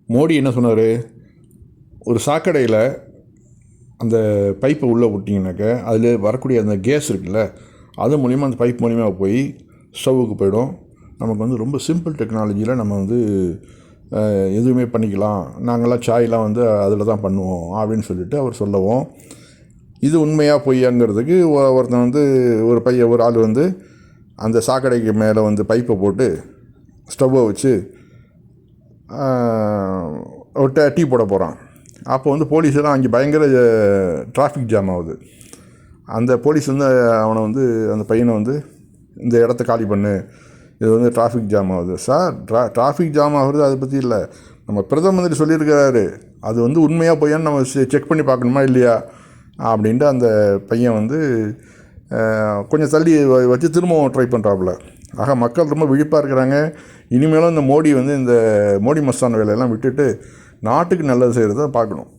மோடி என்ன சொன்னார், ஒரு சாக்கடையில் அந்த பைப்பை உள்ளே விட்டிங்கனாக்கா அதில் வரக்கூடிய அந்த கேஸ் இருக்குல்ல, அது மூலிமா அந்த பைப் மூலிமா போய் ஸ்டவ்வுக்கு போயிடும். நமக்கு வந்து ரொம்ப சிம்பிள் டெக்னாலஜியில் நம்ம வந்து எதுவுமே பண்ணிக்கலாம், நாங்கள்லாம் சாயெலாம் வந்து அதில் தான் பண்ணுவோம் அப்படின்னு சொல்லிட்டு அவர் சொல்லவும், இது உண்மையாக பொய்யாங்கிறதுக்கு ஒருத்தன் வந்து ஒரு ஆள் வந்து அந்த சாக்கடைக்கு மேலே வந்து பைப்பை போட்டு ஸ்டவ்வை வச்சு டீ போட போகிறான். அப்போ வந்து போலீஸ் எல்லாம் அங்கே பயங்கர டிராஃபிக் ஜாம் ஆகுது. அந்த போலீஸ் வந்து அவனை வந்து அந்த பையனை வந்து இந்த இடத்த காலி பண்ணு, இது வந்து டிராஃபிக் ஜாம் ஆகுது. சார், டிராஃபிக் ஜாம் ஆகுறது அதை பற்றி இல்லை, நம்ம பிரதம மந்திரி சொல்லியிருக்கிறாரு, அது வந்து உண்மையாக பொய்யான்னு நம்ம செக் பண்ணி பார்க்கணுமா இல்லையா அப்படின்ட்டு அந்த பையன் வந்து கொஞ்சம் தள்ளி வச்சு திரும்பவும் ட்ரை பண்ணுறாப்புல. ஆக மக்கள் ரொம்ப விழிப்பாக இருக்கிறாங்க. இனிமேலும் இந்த மோடி வந்து இந்த மோடி மஸ்தான் வேலையெல்லாம் விட்டுட்டு நாட்டுக்கு நல்லது செய்கிறத பார்க்கணும்.